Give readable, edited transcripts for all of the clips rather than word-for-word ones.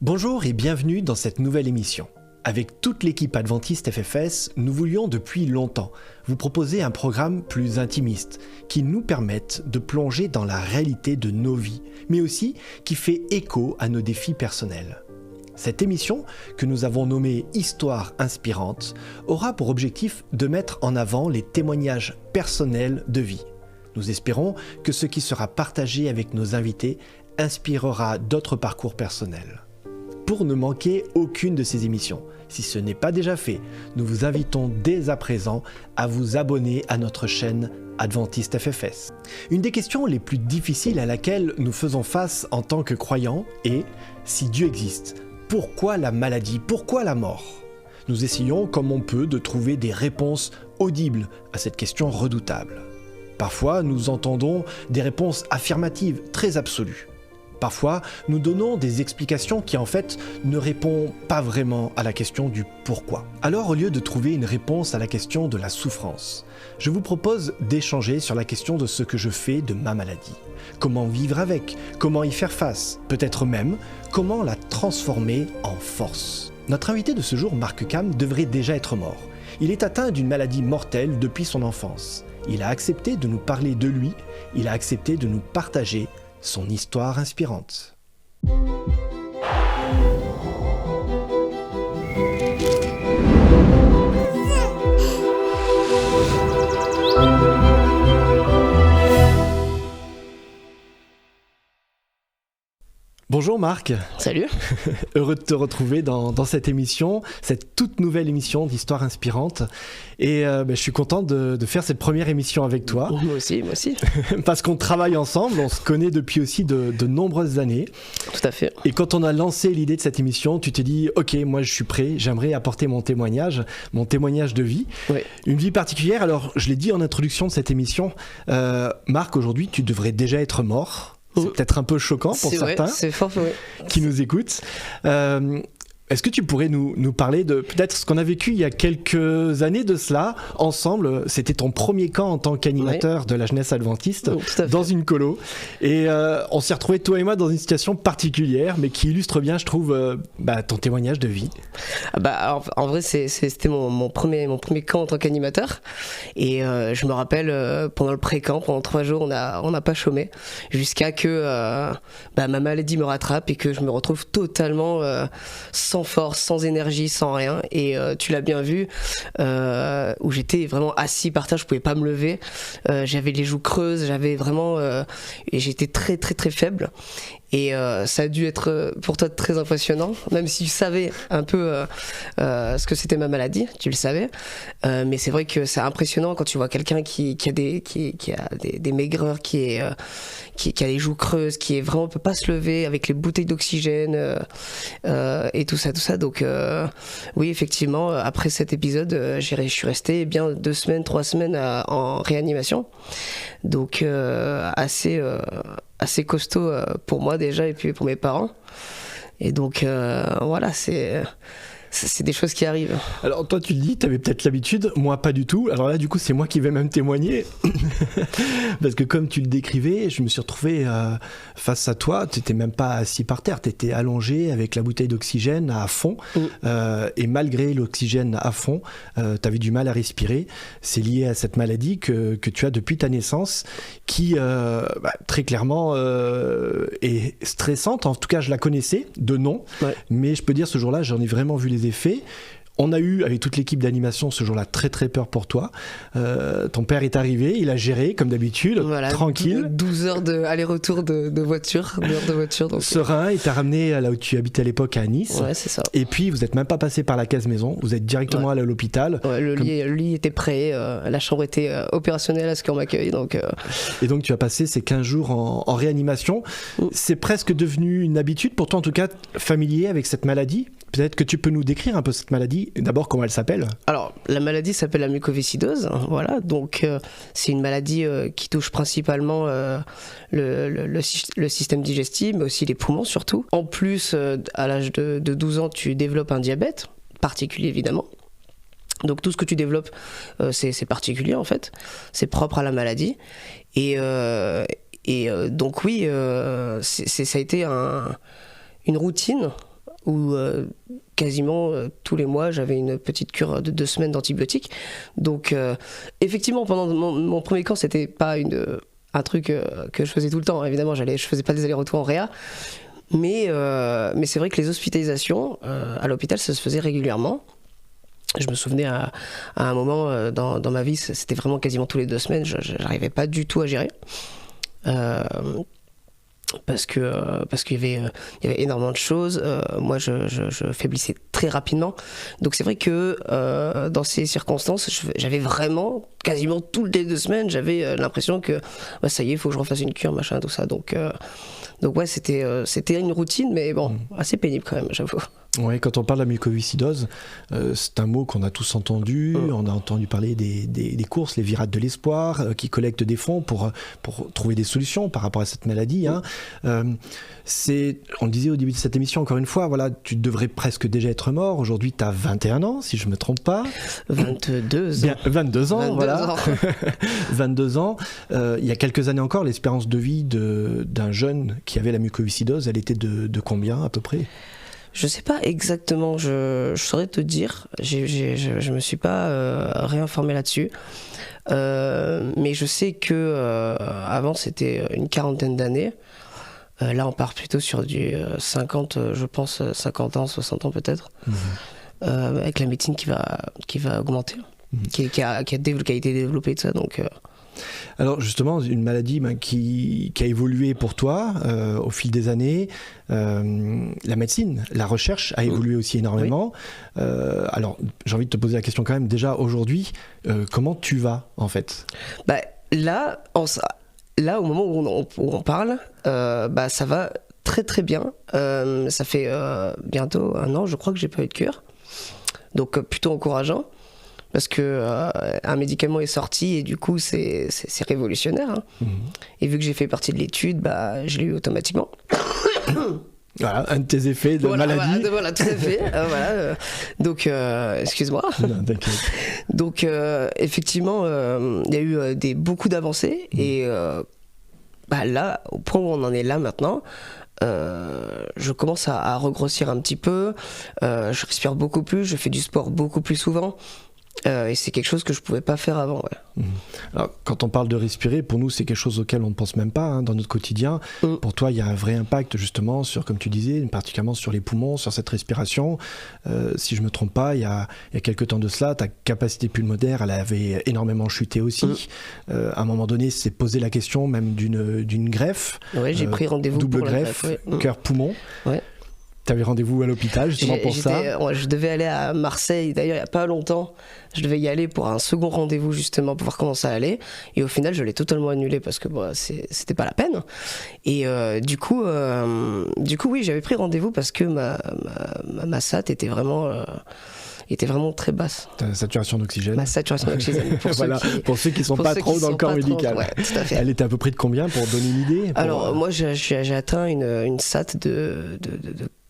Bonjour et bienvenue dans cette nouvelle émission. Avec toute l'équipe Adventiste FFS, nous voulions depuis longtemps vous proposer un programme plus intimiste qui nous permette de plonger dans la réalité de nos vies, mais aussi qui fait écho à nos défis personnels. Cette émission, que nous avons nommée Histoire inspirante, aura pour objectif de mettre en avant les témoignages personnels de vie. Nous espérons que ce qui sera partagé avec nos invités inspirera d'autres parcours personnels. Pour ne manquer aucune de ces émissions, si ce n'est pas déjà fait, nous vous invitons dès à présent à vous abonner à notre chaîne Adventiste FFS. Une des questions les plus difficiles à laquelle nous faisons face en tant que croyants est « Si Dieu existe, pourquoi la maladie? Pourquoi la mort ?» Nous essayons comme on peut de trouver des réponses audibles à cette question redoutable. Parfois, nous entendons des réponses affirmatives très absolues. Parfois, nous donnons des explications qui en fait ne répondent pas vraiment à la question du pourquoi. Alors au lieu de trouver une réponse à la question de la souffrance, je vous propose d'échanger sur la question de ce que je fais de ma maladie. Comment vivre avec? Comment y faire face? Peut-être même, comment la transformer en force? Notre invité de ce jour, Marc Cam, devrait déjà être mort. Il est atteint d'une maladie mortelle depuis son enfance. Il a accepté de nous parler de lui, il a accepté de nous partager son histoire inspirante. Bonjour Marc. Salut. Heureux de te retrouver dans cette émission, cette toute nouvelle émission d'Histoire inspirante. Et je suis content de faire cette première émission avec toi. Moi aussi. Parce qu'on travaille ensemble, on se connaît depuis aussi de nombreuses années. Tout à fait. Et quand on a lancé l'idée de cette émission, tu t'es dit « Ok, moi je suis prêt, j'aimerais apporter mon témoignage de vie. Oui. » Une vie particulière, alors je l'ai dit en introduction de cette émission, Marc, aujourd'hui tu devrais déjà être mort. C'est peut-être un peu choquant pour certains qui nous écoutent. Est-ce que tu pourrais nous parler de peut-être ce qu'on a vécu il y a quelques années de cela, ensemble? C'était ton premier camp en tant qu'animateur de la jeunesse adventiste dans une colo. Et on s'est retrouvés, toi et moi, dans une situation particulière, mais qui illustre bien, je trouve, ton témoignage de vie. En vrai, c'était mon premier camp en tant qu'animateur. Et je me rappelle, pendant le pré-camp, pendant 3 jours, on n'a pas chômé, jusqu'à que ma maladie me rattrape et que je me retrouve totalement sans force, sans énergie, sans rien. Et tu l'as bien vu, où j'étais vraiment assis par terre, je pouvais pas me lever. J'avais les joues creuses, et j'étais très très très faible. Et ça a dû être pour toi très impressionnant, même si tu savais un peu ce que c'était ma maladie, tu le savais. Mais c'est vrai que c'est impressionnant quand tu vois quelqu'un qui a des maigreurs, qui a les joues creuses, qui vraiment peut pas se lever, avec les bouteilles d'oxygène et tout ça. Donc oui, effectivement, après cet épisode, je suis resté bien 2 semaines, 3 semaines en réanimation. Donc assez costaud pour moi déjà, et puis pour mes parents. Et donc voilà, c'est des choses qui arrivent. Alors toi tu le dis, tu avais peut-être l'habitude, moi pas du tout. Alors là du coup c'est moi qui vais même témoigner. Parce que comme tu le décrivais, je me suis retrouvé face à toi, tu n'étais même pas assis par terre, tu étais allongé avec la bouteille d'oxygène à fond. Et malgré l'oxygène à fond, tu avais du mal à respirer. C'est lié à cette maladie que tu as depuis ta naissance, qui très clairement est stressante. En tout cas je la connaissais de nom, mais je peux dire ce jour-là j'en ai vraiment vu les effets. On a eu, avec toute l'équipe d'animation, ce jour-là, très très peur pour toi. Ton père est arrivé, il a géré, comme d'habitude, tranquille. 12 heures aller-retour de voiture. Donc... Serein, il t'a ramené là où tu habitais à l'époque, à Nice. Ouais, c'est ça. Et puis, vous n'êtes même pas passé par la case maison, vous êtes directement allé à l'hôpital. Ouais, le lit était prêt, la chambre était opérationnelle à ce qu'on m'accueille. Et donc, tu as passé ces 15 jours en réanimation. C'est presque devenu une habitude, pour toi en tout cas, familier avec cette maladie. Peut-être que tu peux nous décrire un peu cette maladie, d'abord comment elle s'appelle. Alors, la maladie s'appelle la mucoviscidose, voilà, donc c'est une maladie qui touche principalement le système digestif, mais aussi les poumons surtout. En plus, à l'âge de 12 ans, tu développes un diabète, particulier évidemment. Donc tout ce que tu développes, c'est particulier en fait, c'est propre à la maladie. Et donc oui, ça a été une routine où quasiment tous les mois j'avais une petite cure de 2 semaines d'antibiotiques. Donc effectivement pendant mon premier camp c'était pas un truc que je faisais tout le temps. Évidemment je faisais pas des allers-retours en réa, mais c'est vrai que les hospitalisations à l'hôpital ça se faisait régulièrement. Je me souvenais à un moment dans ma vie, c'était vraiment quasiment tous les 2 semaines, je n'arrivais pas du tout à gérer. Parce qu'il y avait énormément de choses. Moi, je faiblissais très rapidement. Donc c'est vrai que dans ces circonstances, j'avais vraiment, quasiment toutes les 2 semaines, j'avais l'impression que ça y est, il faut que je refasse une cure, machin, tout ça. Donc ouais, c'était une routine, mais bon, assez pénible quand même, j'avoue. Oui, quand on parle de la mucoviscidose, c'est un mot qu'on a tous entendu. On a entendu parler des courses, les virades de l'espoir, qui collectent des fonds pour trouver des solutions par rapport à cette maladie. Hein. On le disait au début de cette émission, encore une fois, voilà, tu devrais presque déjà être mort. Aujourd'hui, tu as 21 ans, si je ne me trompe pas. 22 ans. Bien, 22 ans, 22 voilà. ans. 22 ans. Il y a quelques années encore, l'espérance de vie d'un jeune qui avait la mucoviscidose, elle était de combien à peu près ? Je sais pas exactement, je saurais te dire, je me suis pas réinformé là-dessus, mais je sais que avant c'était une 40aine d'années, là on part plutôt sur du 50, je pense 50 ans, 60 ans peut-être, avec la médecine qui va augmenter, qui a été développée de ça, donc... Alors justement, une maladie qui a évolué pour toi au fil des années, la médecine, la recherche a évolué aussi énormément. Oui. Alors j'ai envie de te poser la question quand même, déjà aujourd'hui, comment tu vas en fait ? Là, au moment où on parle, ça va très très bien. Ça fait bientôt 1 an, je crois que j'ai pas eu de cure. Donc plutôt encourageant. Parce que un médicament est sorti et du coup c'est révolutionnaire. Hein. Et vu que j'ai fait partie de l'étude, je l'ai eu automatiquement. Voilà, un de tes effets de maladie. Voilà, tout à fait. Donc, excuse-moi. Non, t'inquiète. Donc, effectivement, il y a eu beaucoup d'avancées. Et là, au point où on en est là maintenant, je commence à regrossir un petit peu. Je respire beaucoup plus, je fais du sport beaucoup plus souvent. Et c'est quelque chose que je pouvais pas faire avant. Ouais. Alors, quand on parle de respirer, pour nous c'est quelque chose auquel on ne pense même pas hein, dans notre quotidien. Pour toi il y a un vrai impact justement sur, comme tu disais, particulièrement sur les poumons, sur cette respiration. Si je me trompe pas, il y a quelques temps de cela, ta capacité pulmonaire elle avait énormément chuté aussi. À un moment donné c'est posé la question même d'une greffe. Ouais, j'ai pris rendez-vous double pour greffe, la greffe, cœur-poumon. Ouais. Tu avais rendez-vous à l'hôpital justement pour ça. Ouais, je devais aller à Marseille, d'ailleurs il n'y a pas longtemps, je devais y aller pour un second rendez-vous justement pour voir comment ça allait, et au final je l'ai totalement annulé parce que c'était pas la peine. Et du coup oui, j'avais pris rendez-vous parce que ma SAT était vraiment très basse. Ta saturation d'oxygène. Ma saturation d'oxygène. Pour ceux qui ne sont pas trop dans le corps médical. Ouais, tout à fait. Elle était à peu près de combien pour donner une idée Alors moi j'ai atteint une SAT de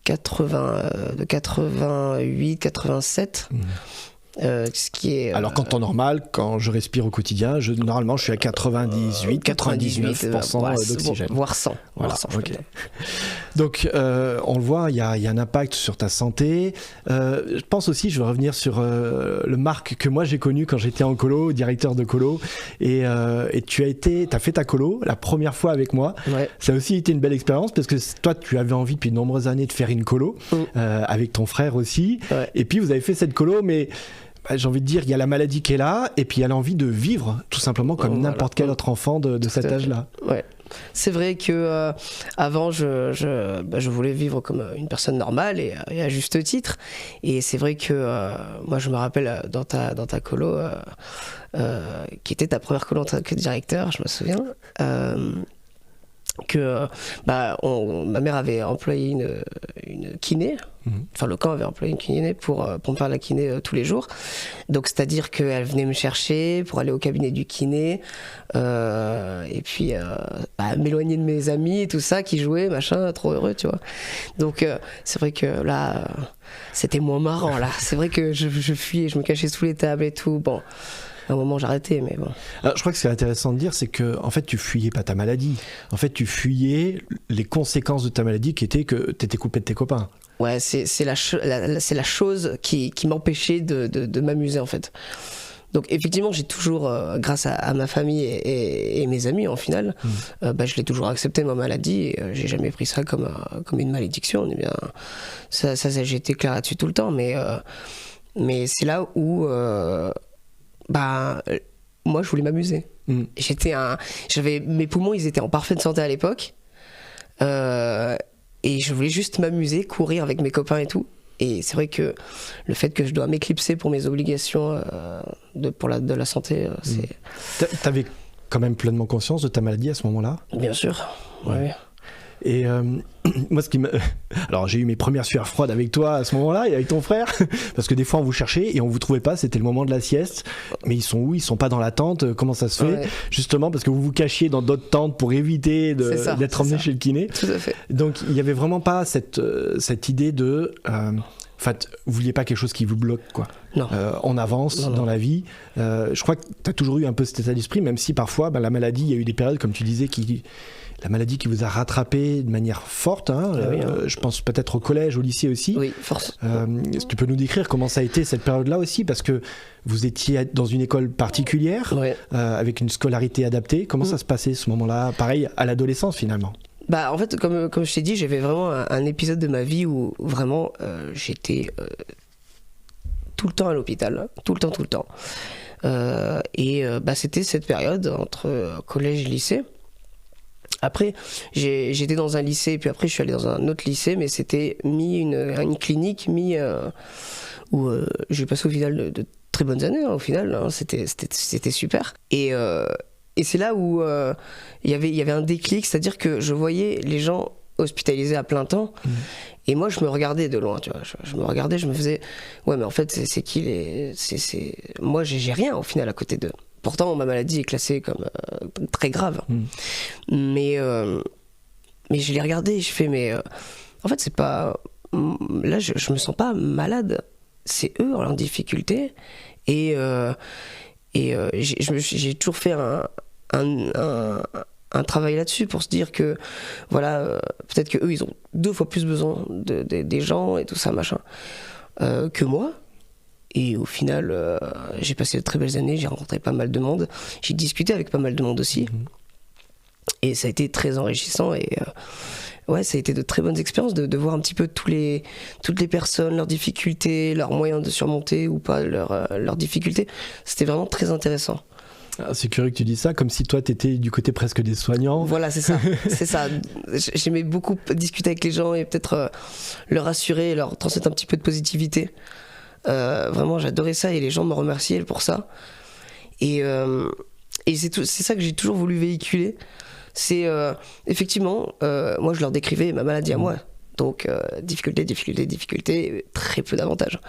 88, 87. Ce qui est, alors qu'en temps normal, quand je respire au quotidien, normalement je suis à 98-99% d'oxygène. Voire 100. Voilà, voire 100 okay. Donc on le voit, il y a un impact sur ta santé. Je pense aussi, je vais revenir sur le Marc que moi j'ai connu quand j'étais en colo, directeur de colo. Et tu as fait ta colo la première fois avec moi. Ouais. Ça a aussi été une belle expérience parce que toi tu avais envie depuis de nombreuses années de faire une colo avec ton frère aussi. Ouais. Et puis vous avez fait cette colo, mais... j'ai envie de dire, il y a la maladie qui est là, et puis il y a l'envie de vivre, tout simplement, comme n'importe quel autre enfant de cet âge-là. Ouais. C'est vrai que avant, je voulais vivre comme une personne normale et à juste titre. Et c'est vrai que moi, je me rappelle dans ta colo, qui était ta première colo en tant que directeur, je me souviens. Que ma mère avait employé une kiné, enfin le camp avait employé une kiné pour me faire la kiné tous les jours. Donc c'est-à-dire qu'elle venait me chercher pour aller au cabinet du kiné et puis m'éloigner de mes amis et tout ça qui jouaient, machin, trop heureux, tu vois. Donc c'est vrai que là, c'était moins marrant là. C'est vrai que je fuyais, je me cachais sous les tables et tout. Bon. À un moment j'ai arrêté, mais bon. Alors, je crois que ce qui est intéressant de dire, c'est que en fait tu fuyais pas ta maladie. En fait tu fuyais les conséquences de ta maladie qui étaient que tu étais coupé de tes copains. Ouais, c'est la chose qui m'empêchait de m'amuser en fait. Donc effectivement, j'ai toujours, grâce à ma famille et mes amis en final, je l'ai toujours accepté ma maladie et j'ai jamais pris ça comme une malédiction. Eh bien, ça j'ai été clair là-dessus tout le temps, mais c'est là où moi je voulais m'amuser. Mes poumons, ils étaient en parfaite santé à l'époque et je voulais juste m'amuser, courir avec mes copains et tout. Et c'est vrai que le fait que je dois m'éclipser pour mes obligations de la santé, c'est... T'avais quand même pleinement conscience de ta maladie à ce moment-là ? Bien sûr, ouais. Et moi, alors j'ai eu mes premières sueurs froides avec toi à ce moment-là et avec ton frère, parce que des fois on vous cherchait et on vous trouvait pas, c'était le moment de la sieste. Mais ils sont où ? Ils sont pas dans la tente ? Comment ça se fait ? Justement parce que vous vous cachiez dans d'autres tentes pour éviter d'être emmené chez le kiné. Tout à fait. Donc il y avait vraiment pas cette idée de... En fait, vous vouliez pas quelque chose qui vous bloque, quoi. Non. On avance dans la vie. Je crois que tu as toujours eu un peu cet état d'esprit, même si parfois, la maladie, il y a eu des périodes, comme tu disais, la maladie qui vous a rattrapé de manière forte. Je pense peut-être au collège, au lycée aussi. Oui, force. Est-ce que tu peux nous décrire comment ça a été cette période-là aussi ? Parce que vous étiez dans une école particulière, avec une scolarité adaptée. Comment ça se passait ce moment-là ? Pareil, à l'adolescence finalement. En fait, comme je t'ai dit, j'avais vraiment un épisode de ma vie où vraiment j'étais tout le temps à l'hôpital, tout le temps. C'était cette période entre collège et lycée. Après, j'étais dans un lycée, puis après je suis allé dans un autre lycée, mais c'était une clinique, où j'ai passé au final de très bonnes années, au final, c'était super. Et c'est là où il y avait un déclic, c'est-à-dire que je voyais les gens hospitalisés à plein temps, et moi je me regardais de loin, tu vois, je me regardais, je me faisais, ouais mais en fait c'est qui moi j'ai rien au final à côté d'eux. Pourtant ma maladie est classée comme très grave, mais je les regardais et je fais en fait c'est pas, là je me sens pas malade, c'est eux en difficulté, et j'ai toujours fait un travail là-dessus pour se dire que voilà, peut-être que eux ils ont 2 fois plus besoin des gens et tout ça machin que moi. Et au final j'ai passé de très belles années, j'ai rencontré pas mal de monde, j'ai discuté avec pas mal de monde aussi, et ça a été très enrichissant. Et ça a été de très bonnes expériences de voir un petit peu toutes les personnes, leurs difficultés, leurs moyens de surmonter ou pas leurs difficultés. C'était vraiment très intéressant. C'est curieux que tu dises ça, comme si toi t'étais du côté presque des soignants. Voilà, c'est ça. C'est ça. J'aimais beaucoup discuter avec les gens et peut-être leur rassurer, leur transmettre un petit peu de positivité. Vraiment, j'adorais ça et les gens me remerciaient pour ça. Et c'est ça que j'ai toujours voulu véhiculer. C'est effectivement, moi je leur décrivais ma maladie à moi. Donc difficulté, très peu d'avantages.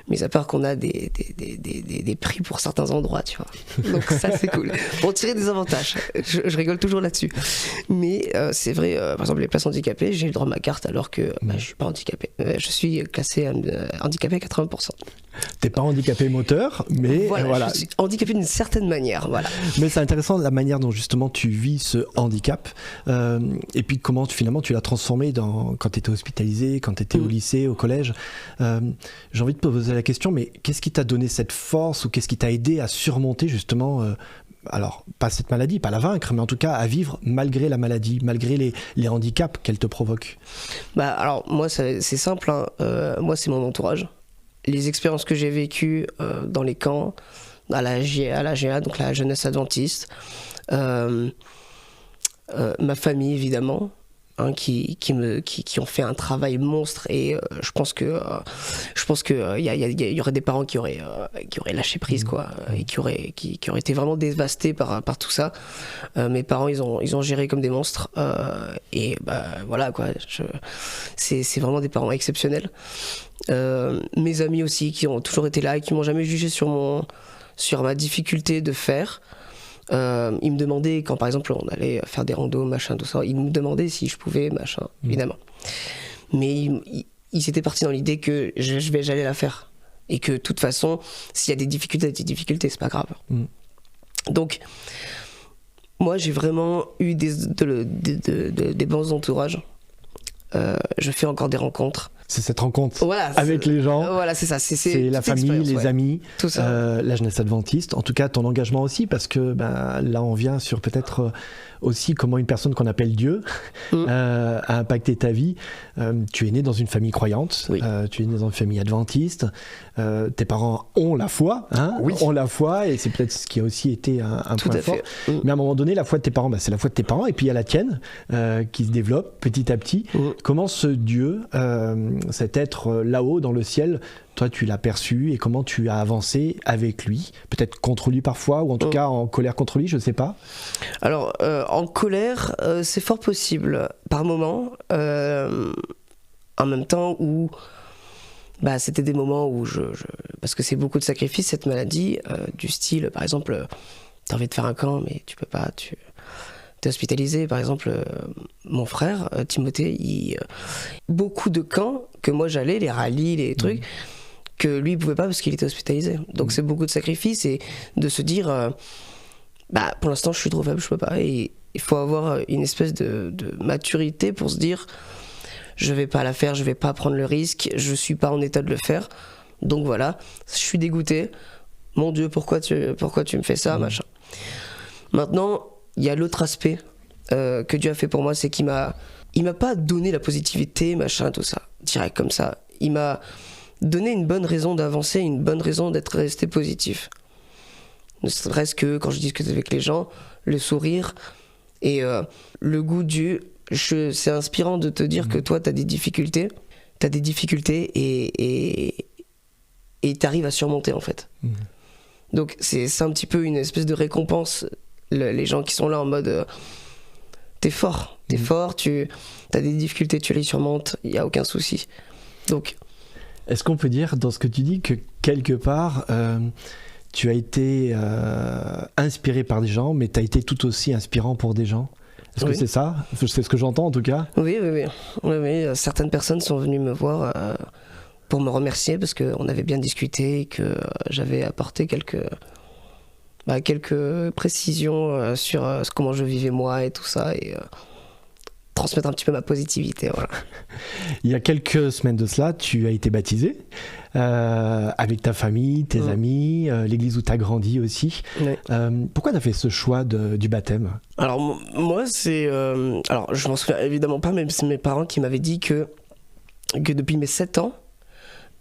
Mais à part qu'on a des prix pour certains endroits, tu vois. Donc ça c'est cool. Pour tirer des avantages. Je rigole toujours là-dessus. Mais c'est vrai, par exemple les places handicapées, j'ai le droit à ma carte alors que je suis pas handicapé. Je suis classé handicapé à 80%. T'es pas handicapé moteur, mais voilà. Je suis handicapé d'une certaine manière, voilà. Mais c'est intéressant la manière dont justement tu vis ce handicap, et puis comment finalement tu l'as transformé quand tu étais hospitalisé, quand tu étais au lycée, au collège. J'ai envie de te poser la question, mais qu'est-ce qui t'a donné cette force, ou qu'est-ce qui t'a aidé à surmonter justement, alors pas cette maladie, pas la vaincre, mais en tout cas à vivre malgré la maladie, malgré les handicaps qu'elle te provoque? Alors moi c'est simple, hein. Moi c'est mon entourage. Les expériences que j'ai vécues dans les camps, à la GA, donc la jeunesse adventiste, ma famille évidemment, hein, qui ont fait un travail monstre, et je pense que y aurait des parents qui auraient lâché prise, quoi, et qui auraient été vraiment dévastés par tout ça. Mes parents ils ont géré comme des monstres, et voilà quoi, c'est vraiment des parents exceptionnels. Mes amis aussi qui ont toujours été là et qui m'ont jamais jugé sur ma difficulté de faire. Ils me demandaient, quand par exemple on allait faire des randos, machin, tout ça, ils me demandaient si je pouvais, machin, évidemment. Mais ils étaient partis dans l'idée que j'allais la faire. Et que de toute façon, s'il y a des difficultés, c'est pas grave. Donc, moi j'ai vraiment eu des bons entourages. Je fais encore des rencontres. C'est cette rencontre Voilà, avec les gens. Voilà, c'est ça. C'est la toute famille, les l'expérience, ouais. amis, Tout ça. la jeunesse adventiste. En tout cas, ton engagement aussi, parce que là, on vient sur peut-être aussi comment une personne qu'on appelle Dieu a impacté ta vie. Tu es né dans une famille croyante, Oui. tu es né dans une famille adventiste. Tes parents ont la foi, Oui. ont la foi, et c'est peut-être ce qui a aussi été un Tout point à fort. fait. Mais à un moment donné, la foi de tes parents, c'est la foi de tes parents, et puis il y a la tienne qui se développe petit à petit. Comment ce Dieu, cet être là-haut dans le ciel, toi tu l'as perçu, et comment tu as avancé avec lui, peut-être contre lui parfois, ou en tout cas en colère contre lui, je sais pas. Alors, en colère, c'est fort possible par moment, en même temps où c'était des moments où parce que c'est beaucoup de sacrifices cette maladie, du style par exemple t'as envie de faire un camp mais tu peux pas, t'es hospitalisé. Par exemple, mon frère Timothée, beaucoup de camps que moi j'allais, les rallyes, les trucs, que lui il pouvait pas parce qu'il était hospitalisé. Donc c'est beaucoup de sacrifices, et de se dire pour l'instant je suis trop faible, je peux pas. Et il faut avoir une espèce de maturité pour se dire je vais pas la faire, je vais pas prendre le risque, je suis pas en état de le faire. Donc voilà, je suis dégoûté. Mon Dieu, pourquoi tu me fais ça, machin. Maintenant, il y a l'autre aspect que Dieu a fait pour moi, c'est qu'il m'a pas donné la positivité, machin, tout ça, direct comme ça. Il m'a donné une bonne raison d'avancer, une bonne raison d'être resté positif. Ne serait-ce que quand je discute avec les gens, le sourire et le goût du... C'est inspirant de te dire que toi, t'as des difficultés et t'arrives à surmonter, en fait. Donc c'est un petit peu une espèce de récompense, les gens qui sont là en mode t'es fort, t'as des difficultés, tu les surmontes, il n'y a aucun souci. Donc est-ce qu'on peut dire dans ce que tu dis que quelque part tu as été inspiré par des gens, mais tu as été tout aussi inspirant pour des gens? Est-ce que c'est ça? C'est ce que j'entends en tout cas. Oui. Certaines personnes sont venues me voir pour me remercier parce qu'on avait bien discuté et que j'avais apporté quelques précisions sur comment je vivais moi et tout ça, et transmettre un petit peu ma positivité. Voilà. Il y a quelques semaines de cela, tu as été baptisé avec ta famille, tes amis, l'église où tu as grandi aussi. Oui. Pourquoi tu as fait ce choix du baptême? Alors moi, alors je m'en souviens évidemment pas, mais c'est mes parents qui m'avaient dit que depuis mes 7 ans,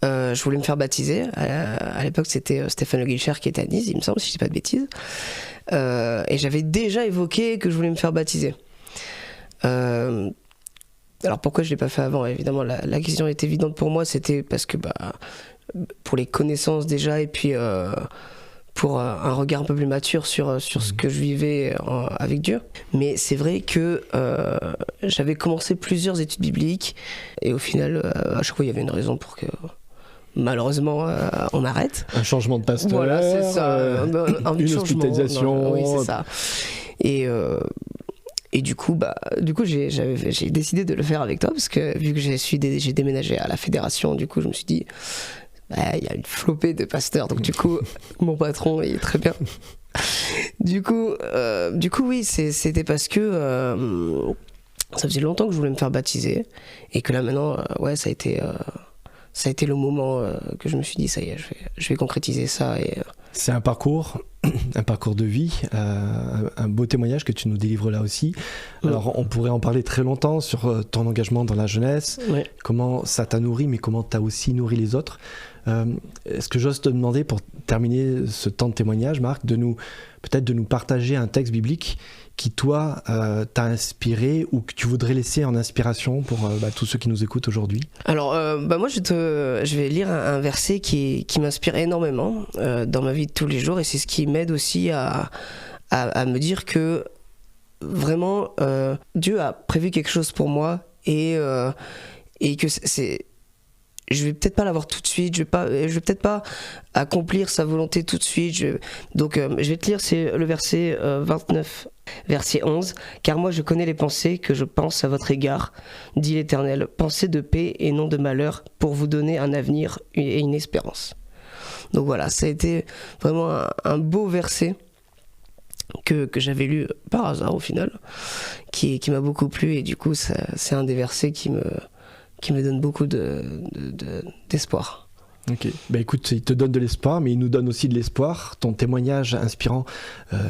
je voulais me faire baptiser. À l'époque, c'était Stéphane Le Guilcher qui était à Nice, il me semble, si je dis pas de bêtises. Et j'avais déjà évoqué que je voulais me faire baptiser. Alors pourquoi je l'ai pas fait avant? Évidemment, la question est évidente pour moi. C'était parce que pour les connaissances déjà, et puis pour un regard un peu plus mature sur ce que je vivais avec Dieu. Mais c'est vrai que j'avais commencé plusieurs études bibliques, et au final, à chaque fois, il y avait une raison pour que malheureusement on arrête. Un changement de pasteur, voilà, c'est ça, une hospitalisation. Oui, c'est ça. Et du coup, j'ai décidé de le faire avec toi, parce que vu que j'ai déménagé à la fédération, du coup je me suis dit il y a une flopée de pasteurs, donc du coup mon patron il est très bien. Du coup oui, c'était parce que ça faisait longtemps que je voulais me faire baptiser, et que là maintenant ça a été le moment que je me suis dit ça y est, je vais concrétiser ça. Et c'est un parcours de vie, un beau témoignage que tu nous délivres là aussi. Alors on pourrait en parler très longtemps sur ton engagement dans la jeunesse, comment ça t'a nourri, mais comment t'as aussi nourri les autres. Est-ce que j'ose te demander, pour terminer ce temps de témoignage, Marc, peut-être de nous partager un texte biblique qui, toi, t'a inspiré, ou que tu voudrais laisser en inspiration pour tous ceux qui nous écoutent aujourd'hui? Alors, moi, je vais lire un verset qui m'inspire énormément dans ma vie de tous les jours, et c'est ce qui m'aide aussi à me dire que vraiment, Dieu a prévu quelque chose pour moi, et que je vais peut-être pas l'avoir tout de suite, je vais peut-être pas accomplir sa volonté tout de suite. Donc je vais te lire, c'est le verset 29, verset 11. « Car moi je connais les pensées que je pense à votre égard, dit l'Éternel, pensées de paix et non de malheur, pour vous donner un avenir et une espérance. » Donc voilà, ça a été vraiment un beau verset que j'avais lu par hasard au final, qui m'a beaucoup plu, et du coup c'est un des versets qui me donne beaucoup d'espoir. Ok, bah écoute, il te donne de l'espoir, mais il nous donne aussi de l'espoir. Ton témoignage inspirant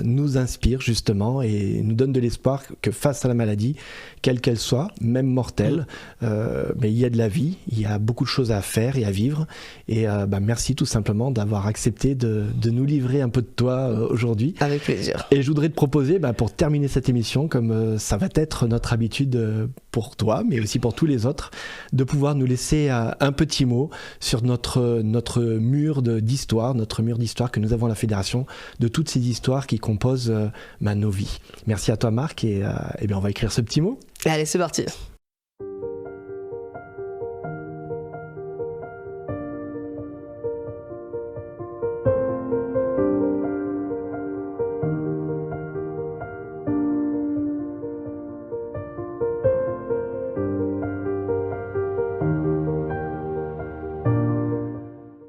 nous inspire justement et nous donne de l'espoir que face à la maladie, quelle qu'elle soit, même mortelle, mais il y a de la vie, il y a beaucoup de choses à faire et à vivre. Et merci tout simplement d'avoir accepté de nous livrer un peu de toi aujourd'hui. Avec plaisir. Et je voudrais te proposer, pour terminer cette émission, comme ça va être notre habitude pour toi, mais aussi pour tous les autres, de pouvoir nous laisser un petit mot sur notre mur d'histoire, notre mur d'histoire que nous avons à la Fédération, de toutes ces histoires qui composent nos vies. Merci à toi Marc et on va écrire ce petit mot. Allez, c'est parti.